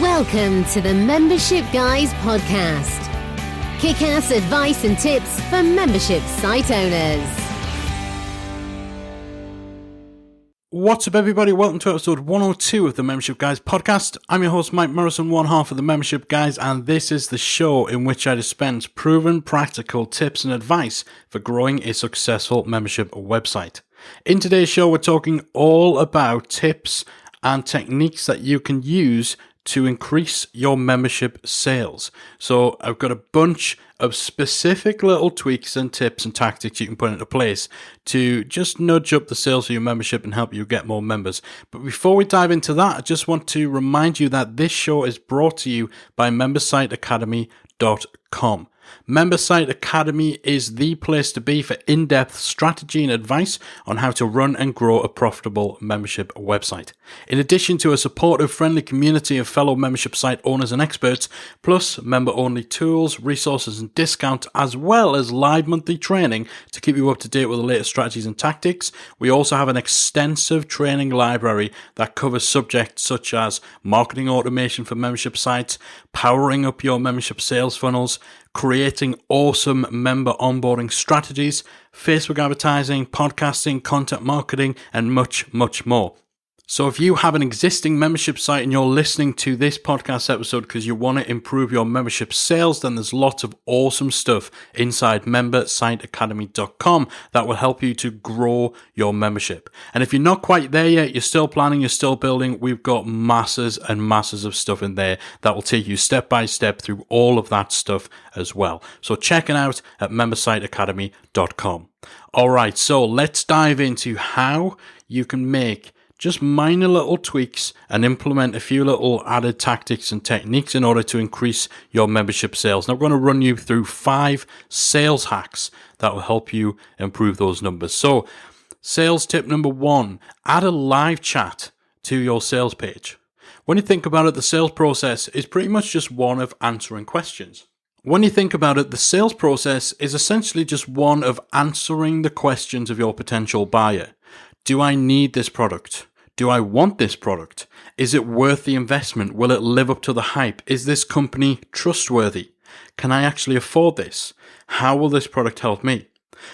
Welcome to the Membership Guys podcast. Kick-ass advice and tips for membership site owners. What's up, everybody? Welcome to episode 102 of the Membership Guys podcast. I'm your host, Mike Morrison, one half of the Membership Guys, and this is the show in which I dispense proven practical tips and advice for growing a successful membership website. In today's show, we're talking all about tips and techniques that you can use to increase your membership sales. So I've got a bunch of specific little tweaks and tips and tactics you can put into place to just nudge up the sales of your membership and help you get more members. But before we dive into that, I just want to remind you that this show is brought to you by membersiteacademy.com. Membersite Academy is the place to be for in-depth strategy and advice on how to run and grow a profitable membership website. In addition to a supportive, friendly community of fellow membership site owners and experts, plus member-only tools, resources and discounts, as well as live monthly training to keep you up to date with the latest strategies and tactics, we also have an extensive training library that covers subjects such as marketing automation for membership sites, powering up your membership sales funnels, creating awesome member onboarding strategies, Facebook advertising, podcasting, content marketing, and much, much more. So if you have an existing membership site and you're listening to this podcast episode because you want to improve your membership sales, then there's lots of awesome stuff inside membersiteacademy.com that will help you to grow your membership. And if you're not quite there yet, you're still planning, you're still building, we've got masses and masses of stuff in there that will take you step by step through all of that stuff as well. So check it out at membersiteacademy.com. All right, so let's dive into how you can make just minor little tweaks and implement a few little added tactics and techniques in order to increase your membership sales. Now, I'm going to run you through 5 sales hacks that will help you improve those numbers. So, sales tip number 1, add a live chat to your sales page. When you think about it, the sales process is pretty much just one of answering questions. When you think about it, the sales process is essentially just one of answering the questions of your potential buyer. Do I need this product? Do I want this product? Is it worth the investment? Will it live up to the hype? Is this company trustworthy? Can I actually afford this? How will this product help me?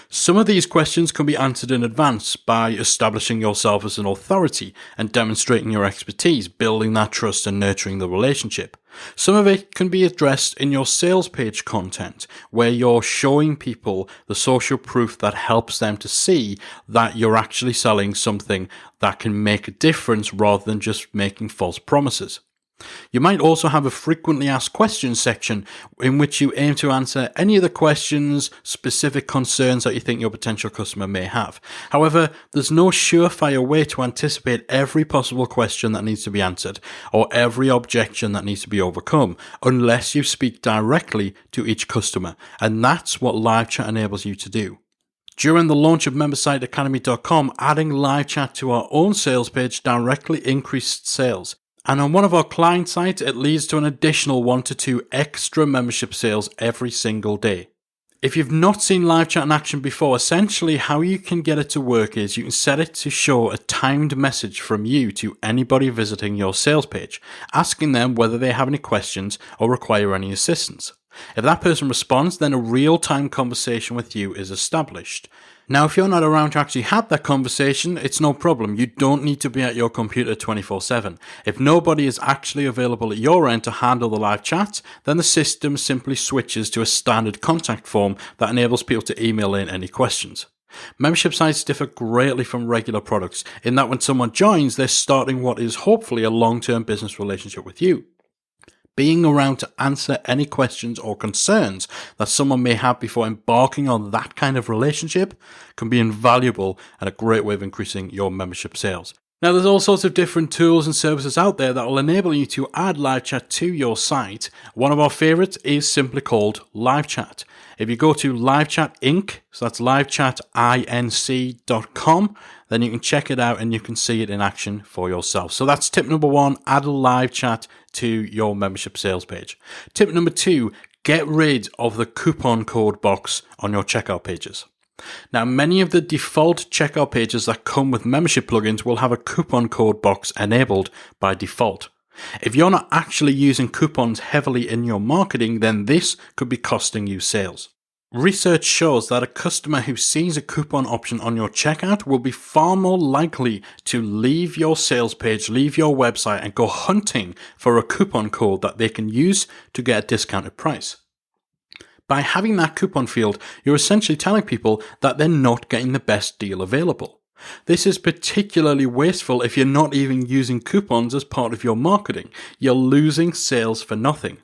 Some of these questions can be answered in advance by establishing yourself as an authority and demonstrating your expertise, building that trust and nurturing the relationship. Some of it can be addressed in your sales page content, where you're showing people the social proof that helps them to see that you're actually selling something that can make a difference rather than just making false promises. You might also have a frequently asked questions section in which you aim to answer any of the questions, specific concerns that you think your potential customer may have. However, there's no surefire way to anticipate every possible question that needs to be answered or every objection that needs to be overcome unless you speak directly to each customer. And that's what live chat enables you to do. During the launch of membersiteacademy.com, adding live chat to our own sales page directly increased sales. And on one of our client sites, it leads to an additional 1 to 2 extra membership sales every single day. If you've not seen live chat in action before, essentially how you can get it to work is you can set it to show a timed message from you to anybody visiting your sales page, asking them whether they have any questions or require any assistance. If that person responds, then a real-time conversation with you is established. Now, if you're not around to actually have that conversation, it's no problem. You don't need to be at your computer 24/7. If nobody is actually available at your end to handle the live chat, then the system simply switches to a standard contact form that enables people to email in any questions. Membership sites differ greatly from regular products in that when someone joins, they're starting what is hopefully a long-term business relationship with you. Being around to answer any questions or concerns that someone may have before embarking on that kind of relationship can be invaluable and a great way of increasing your membership sales. Now, there's all sorts of different tools and services out there that will enable you to add live chat to your site. One of our favorites is simply called Live Chat. If you go to LiveChat Inc., so that's livechatinc.com, then you can check it out and you can see it in action for yourself. So that's tip number 1, add a live chat to your membership sales page. Tip number 2, get rid of the coupon code box on your checkout pages. Now, many of the default checkout pages that come with membership plugins will have a coupon code box enabled by default. If you're not actually using coupons heavily in your marketing, then this could be costing you sales. Research shows that a customer who sees a coupon option on your checkout will be far more likely to leave your sales page, leave your website, and go hunting for a coupon code that they can use to get a discounted price. By having that coupon field, you're essentially telling people that they're not getting the best deal available. This is particularly wasteful if you're not even using coupons as part of your marketing. You're losing sales for nothing.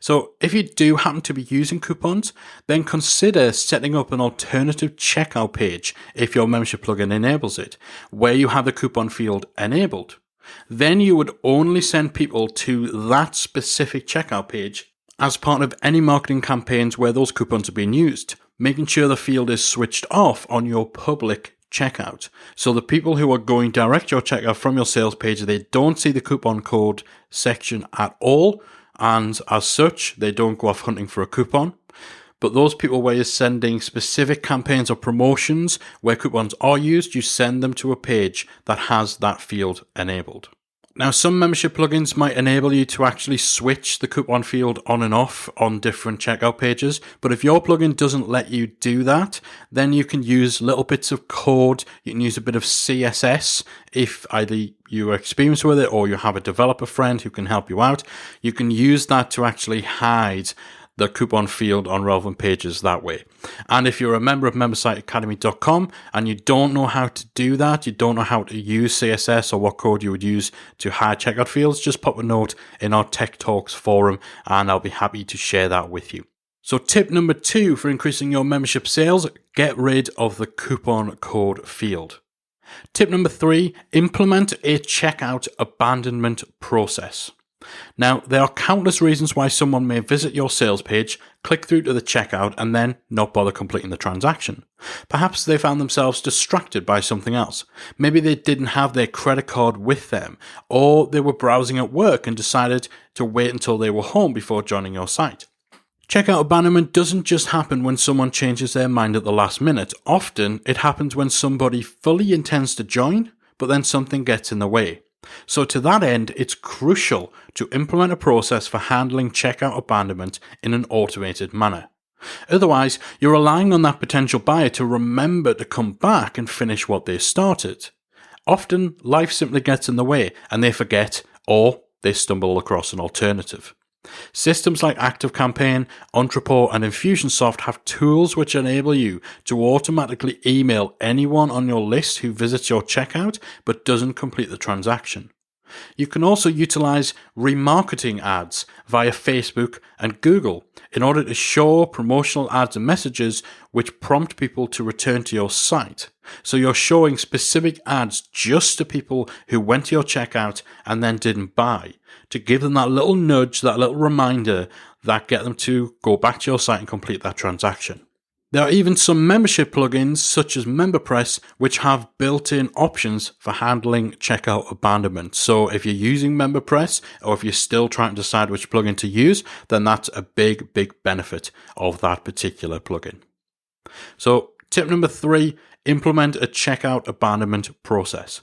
So if you do happen to be using coupons, then consider setting up an alternative checkout page if your membership plugin enables it, where you have the coupon field enabled. Then you would only send people to that specific checkout page as part of any marketing campaigns where those coupons are being used, making sure the field is switched off on your public checkout. So the people who are going direct your checkout from your sales page, they don't see the coupon code section at all. And as such, they don't go off hunting for a coupon. But those people where you're sending specific campaigns or promotions where coupons are used, you send them to a page that has that field enabled. Now, some membership plugins might enable you to actually switch the coupon field on and off on different checkout pages. But if your plugin doesn't let you do that, then you can use little bits of code. You can use a bit of CSS if either you're experienced with it or you have a developer friend who can help you out. You can use that to actually hide the coupon field on relevant pages that way. And if you're a member of membersiteacademy.com and you don't know how to do that, you don't know how to use CSS or what code you would use to hide checkout fields, just pop a note in our Tech Talks forum and I'll be happy to share that with you. So tip number 2 for increasing your membership sales, get rid of the coupon code field. Tip number 3, implement a checkout abandonment process. Now, there are countless reasons why someone may visit your sales page, click through to the checkout, and then not bother completing the transaction. Perhaps they found themselves distracted by something else. Maybe they didn't have their credit card with them, or they were browsing at work and decided to wait until they were home before joining your site. Checkout abandonment doesn't just happen when someone changes their mind at the last minute. Often, it happens when somebody fully intends to join, but then something gets in the way. So to that end, it's crucial to implement a process for handling checkout abandonment in an automated manner. Otherwise, you're relying on that potential buyer to remember to come back and finish what they started. Often, life simply gets in the way and they forget or they stumble across an alternative. Systems like ActiveCampaign, Entrepot, and Infusionsoft have tools which enable you to automatically email anyone on your list who visits your checkout but doesn't complete the transaction. You can also utilize remarketing ads via Facebook and Google in order to show promotional ads and messages which prompt people to return to your site. So you're showing specific ads just to people who went to your checkout and then didn't buy, to give them that little nudge, that little reminder that get them to go back to your site and complete that transaction. There are even some membership plugins such as MemberPress which have built-in options for handling checkout abandonment. So if you're using MemberPress or if you're still trying to decide which plugin to use, then that's a big benefit of that particular plugin. So tip number 3, implement a checkout abandonment process.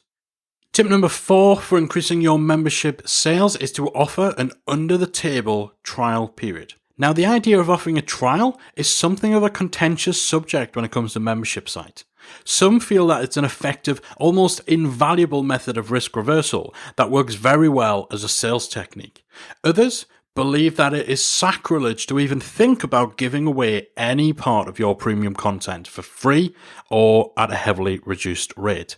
Tip number 4 for increasing your membership sales is to offer an under-the-table trial period. Now, the idea of offering a trial is something of a contentious subject when it comes to membership sites. Some feel that it's an effective, almost invaluable method of risk reversal that works very well as a sales technique. Others believe that it is sacrilege to even think about giving away any part of your premium content for free or at a heavily reduced rate.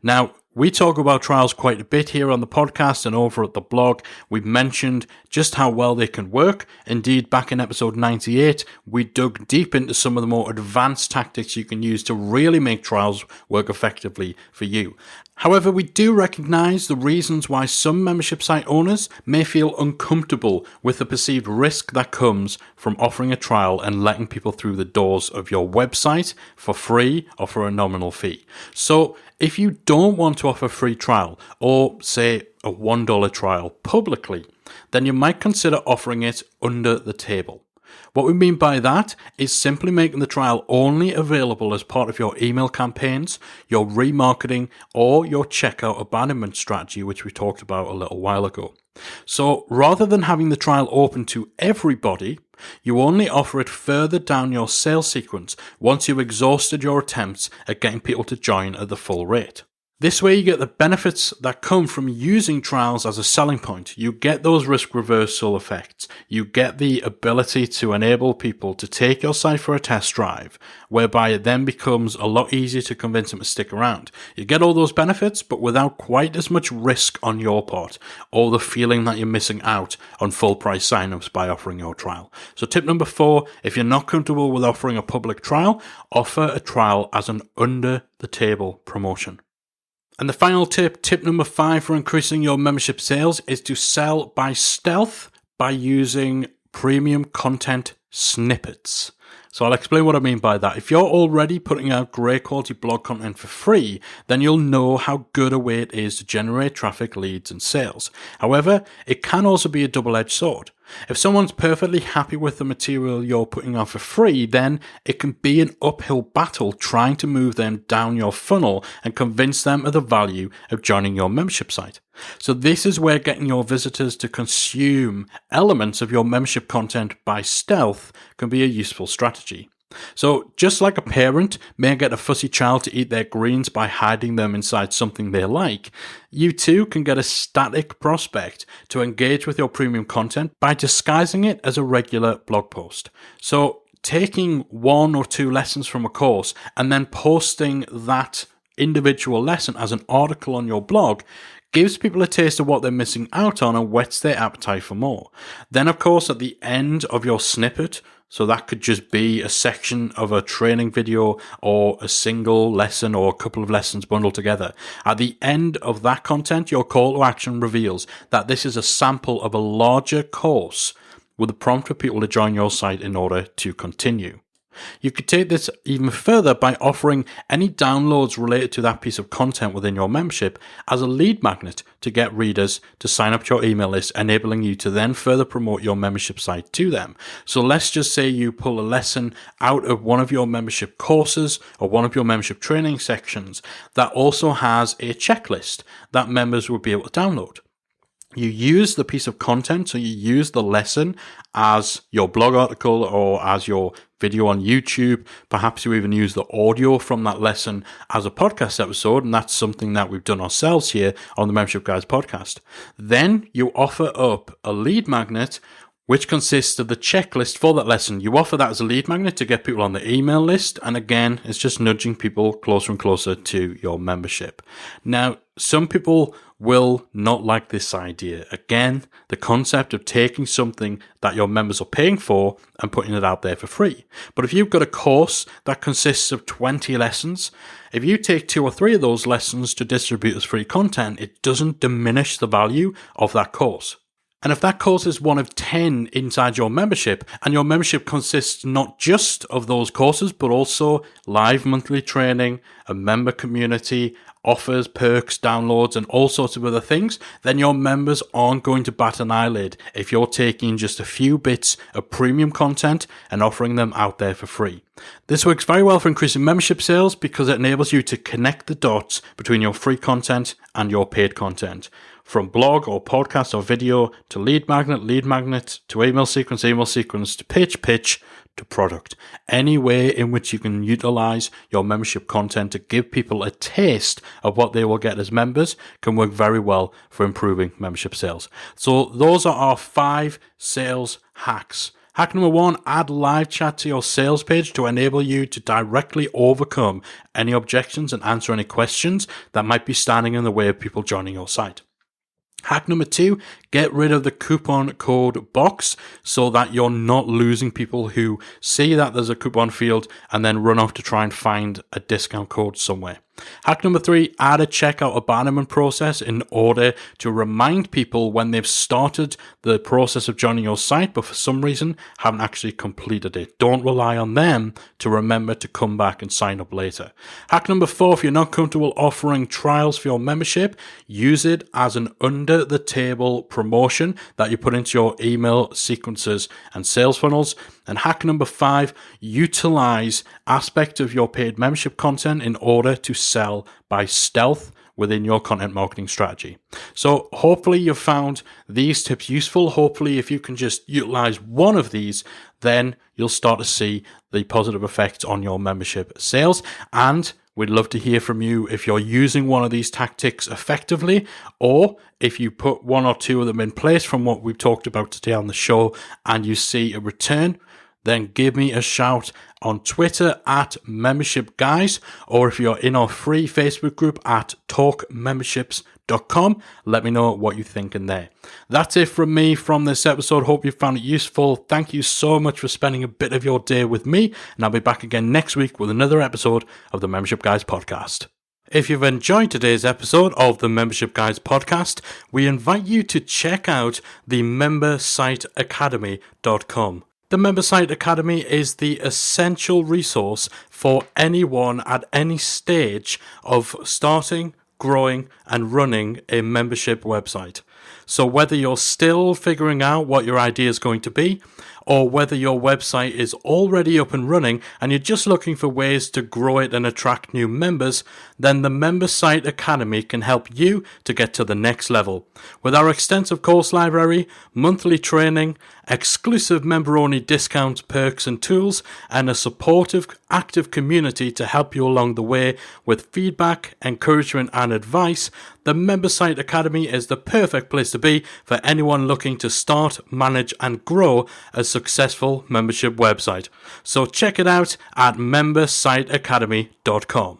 Now, we talk about trials quite a bit here on the podcast and over at the blog. We've mentioned just how well they can work. Indeed, back in episode 98, we dug deep into some of the more advanced tactics you can use to really make trials work effectively for you. However, we do recognize the reasons why some membership site owners may feel uncomfortable with the perceived risk that comes from offering a trial and letting people through the doors of your website for free or for a nominal fee. So if you don't want to offer a free trial or say a $1 trial publicly, then you might consider offering it under the table. What we mean by that is simply making the trial only available as part of your email campaigns, your remarketing, or your checkout abandonment strategy, which we talked about a little while ago. So rather than having the trial open to everybody, you only offer it further down your sales sequence once you've exhausted your attempts at getting people to join at the full rate. This way you get the benefits that come from using trials as a selling point. You get those risk reversal effects. You get the ability to enable people to take your site for a test drive, whereby it then becomes a lot easier to convince them to stick around. You get all those benefits, but without quite as much risk on your part, or the feeling that you're missing out on full price signups by offering your trial. So tip number 4, if you're not comfortable with offering a public trial, offer a trial as an under the table promotion. And the final tip number 5 for increasing your membership sales is to sell by stealth by using premium content snippets. So I'll explain what I mean by that. If you're already putting out great quality blog content for free, then you'll know how good a way it is to generate traffic, leads, and sales. However, it can also be a double-edged sword. If someone's perfectly happy with the material you're putting out for free, then it can be an uphill battle trying to move them down your funnel and convince them of the value of joining your membership site. So this is where getting your visitors to consume elements of your membership content by stealth can be a useful strategy. So just like a parent may get a fussy child to eat their greens by hiding them inside something they like, you too can get a static prospect to engage with your premium content by disguising it as a regular blog post. So taking 1 or 2 lessons from a course and then posting that individual lesson as an article on your blog gives people a taste of what they're missing out on and whets their appetite for more. Then, of course, at the end of your snippet, so that could just be a section of a training video or a single lesson or a couple of lessons bundled together. At the end of that content, your call to action reveals that this is a sample of a larger course with a prompt for people to join your site in order to continue. You could take this even further by offering any downloads related to that piece of content within your membership as a lead magnet to get readers to sign up to your email list, enabling you to then further promote your membership site to them. So let's just say you pull a lesson out of one of your membership courses or one of your membership training sections that also has a checklist that members will be able to download. You use the piece of content, so you use the lesson as your blog article or as your video on YouTube. Perhaps you even use the audio from that lesson as a podcast episode, and that's something that we've done ourselves here on the Membership Guys podcast. Then you offer up a lead magnet which consists of the checklist for that lesson. You offer that as a lead magnet to get people on the email list. And again, it's just nudging people closer and closer to your membership. Now, some people will not like this idea. Again, the concept of taking something that your members are paying for and putting it out there for free. But if you've got a course that consists of 20 lessons, if you take 2 or 3 of those lessons to distribute as free content, it doesn't diminish the value of that course. And if that course is one of 10 inside your membership, and your membership consists not just of those courses, but also live monthly training, a member community, offers, perks, downloads, and all sorts of other things, then your members aren't going to bat an eyelid if you're taking just a few bits of premium content and offering them out there for free. This works very well for increasing membership sales because it enables you to connect the dots between your free content and your paid content. From blog or podcast or video to lead magnet to email sequence to pitch to product. Any way in which you can utilize your membership content to give people a taste of what they will get as members can work very well for improving membership sales. So those are our 5 sales hacks. Hack number 1, add live chat to your sales page to enable you to directly overcome any objections and answer any questions that might be standing in the way of people joining your site. Hack number 2, get rid of the coupon code box so that you're not losing people who see that there's a coupon field and then run off to try and find a discount code somewhere. Hack number 3, add a checkout abandonment process in order to remind people when they've started the process of joining your site, but for some reason haven't actually completed it. Don't rely on them to remember to come back and sign up later. Hack number 4, if you're not comfortable offering trials for your membership, use it as an under the table promotion that you put into your email sequences and sales funnels. And hack number 5, utilize aspects of your paid membership content in order to sell by stealth within your content marketing strategy. So hopefully you found these tips useful. Hopefully if you can just utilize one of these, then you'll start to see the positive effects on your membership sales. And we'd love to hear from you if you're using one of these tactics effectively, or if you put one or two of them in place from what we've talked about today on the show and you see a return, then give me a shout on Twitter at Membership Guys, or if you're in our free Facebook group at talkmemberships.com, let me know what you think in there. That's it from me from this episode. Hope you found it useful. Thank you so much for spending a bit of your day with me, and I'll be back again next week with another episode of the Membership Guys podcast. If you've enjoyed today's episode of the Membership Guys podcast, we invite you to check out the membersiteacademy.com. The Member Site Academy is the essential resource for anyone at any stage of starting, growing, and running a membership website. So whether you're still figuring out what your idea is going to be, or whether your website is already up and running and you're just looking for ways to grow it and attract new members, then the Member Site Academy can help you to get to the next level. With our extensive course library, monthly training, exclusive member-only discounts, perks and tools, and a supportive, active community to help you along the way with feedback, encouragement and advice, the Member Site Academy is the perfect place to be for anyone looking to start, manage and grow a successful membership website. So check it out at membersiteacademy.com.